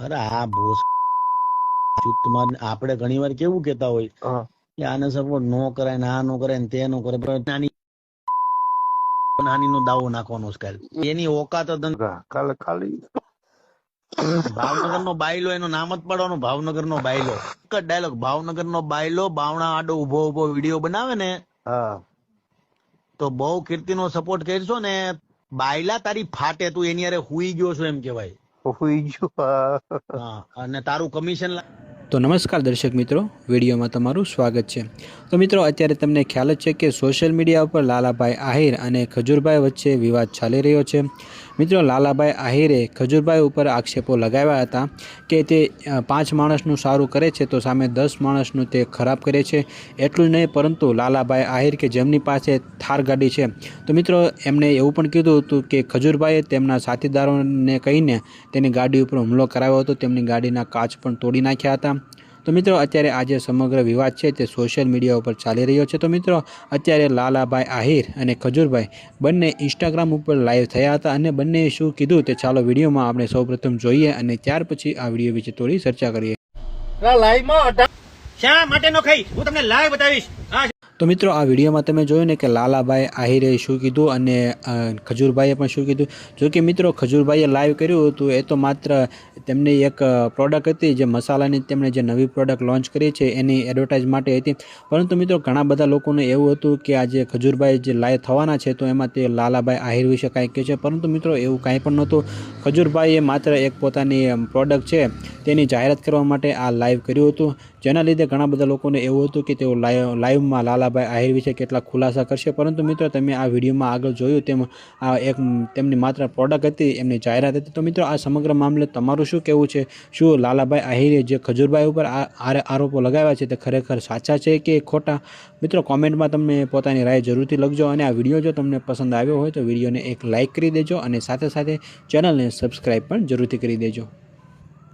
અરે આ બોસ તમારે આપણે ઘણી વાર કેવું કેતા હોય હા કે આને સપોર્ટ નો કરાય ને આ નો કરાય ને તે નો કરે, પણ નાની નાની નો દાવો નાખવાનો છે કાલ. એની ઓકાત જ નથી. કાલે ખાલી ભાવનગર નો બાયલો, એનું નામ જ પાડવાનો ભાવનગર નો બાયલો. એક જ ડાયલોગ, ભાવનગર નો બાયલો બાવણા આડો ઉભો ઉભો વિડીયો બનાવે ને હા તો બહુ કીર્તિ નો સપોર્ટ કરશો ને, બાયલા તારી ફાટે, તું એની હારે હુઈ ગયો છો એમ કેવાય. હોઈ ગયું. હા, અને તારું કમિશન. તો નમસ્કાર દર્શક મિત્રો, વિડીયોમાં તમારું સ્વાગત છે. તો મિત્રો, અત્યારે તમને ખ્યાલ જ છે કે સોશિયલ મીડિયા ઉપર લાલાભાઈ આહિર અને ખજૂરભાઈ વચ્ચે વિવાદ ચાલી રહ્યો છે. મિત્રો, લાલાભાઈ આહિરે ખજૂરભાઈ ઉપર આક્ષેપો લગાવ્યા હતા કે તે 5 માણસનું સારું કરે છે તો સામે 10 માણસનું તે ખરાબ કરે છે. એટલું જ નહીં, પરંતુ લાલાભાઈ આહિર કે જેમની પાસે થાર ગાડી છે, તો મિત્રો એમણે એવું પણ કીધું હતું કે ખજૂરભાઈએ તેમના સાથીદારોને કહીને તેની ગાડી ઉપર હુમલો કરાવ્યો હતો, તેમની ગાડીના કાચ પણ તોડી નાખ્યા હતા. તો મિત્રો, અત્યારે આ જે સમગ્ર વિવાદ છે તે સોશિયલ મીડિયા ઉપર ચાલી રહ્યો છે. તો મિત્રો, અત્યારે લાલાભાઈ આહિર અને ખજૂરભાઈ બંને ઇન્સ્ટાગ્રામ ઉપર લાઈવ થયા હતા અને બંનેએ શું કીધું તે ચાલો વિડીયોમાં આપણે સૌપ્રથમ જોઈએ અને ત્યાર પછી આ વિડીયો વિશે થોડી ચર્ચા કરીએ. શા માટે નો ખાઈ, હું તમને લાઈવ બતાવીશ. તો મિત્રો, આ વિડીયોમાં તમે જોયું ને કે લાલાભાઈ આહિરે શું કીધું અને ખજૂરભાઈએ પણ શું કીધું. જો કે મિત્રો, ખજૂરભાઈએ લાઈવ કર્યું હતું એ તો માત્ર તેમની એક પ્રોડક્ટ હતી, જે મસાલાની તેમણે જે નવી પ્રોડક્ટ લોન્ચ કરી છે એની એડવર્ટાઇઝ માટે હતી. પરંતુ મિત્રો, ઘણા બધા લોકોને એવું હતું કે આ જે ખજૂરભાઈ જે લાઈવ થવાના છે તો એમાં તે લાલાભાઈ આહિર વિશે કાંઈ કહે છે, પરંતુ મિત્રો એવું કાંઈ પણ નહોતું. ખજૂરભાઈએ માત્ર એક પોતાની પ્રોડક્ટ છે તેની જાહેરાત કરવા માટે આ લાઈવ કર્યું હતું, જેના લીધે ઘણા બધા લોકોને એવું હતું કે તેઓ લાઈવમાં લાલાભાઈ આહિર વિશે કેટલા ખુલાસા કરશે. પરંતુ મિત્રો, તમે આ વિડીયોમાં આગળ જોયું તેમ આ એક તેમની માત્ર પ્રોડક્ટ હતી, એમની જાહેરાત હતી. તો મિત્રો, આ સમગ્ર મામલે તમારું શું કહેવું છે? શું લાલાભાઈ આહિરે જે ખજૂરભાઈ ઉપર આરોપો લગાવ્યા છે તે ખરેખર સાચા છે કે ખોટા? મિત્રો, કોમેન્ટમાં તમે પોતાની રાય જરૂરથી લખજો અને આ વિડીયો જો તમને પસંદ આવ્યો હોય તો વિડીયોને એક લાઇક કરી દેજો અને સાથે સાથે ચેનલને સબસ્ક્રાઈબ પણ જરૂરથી કરી દેજો.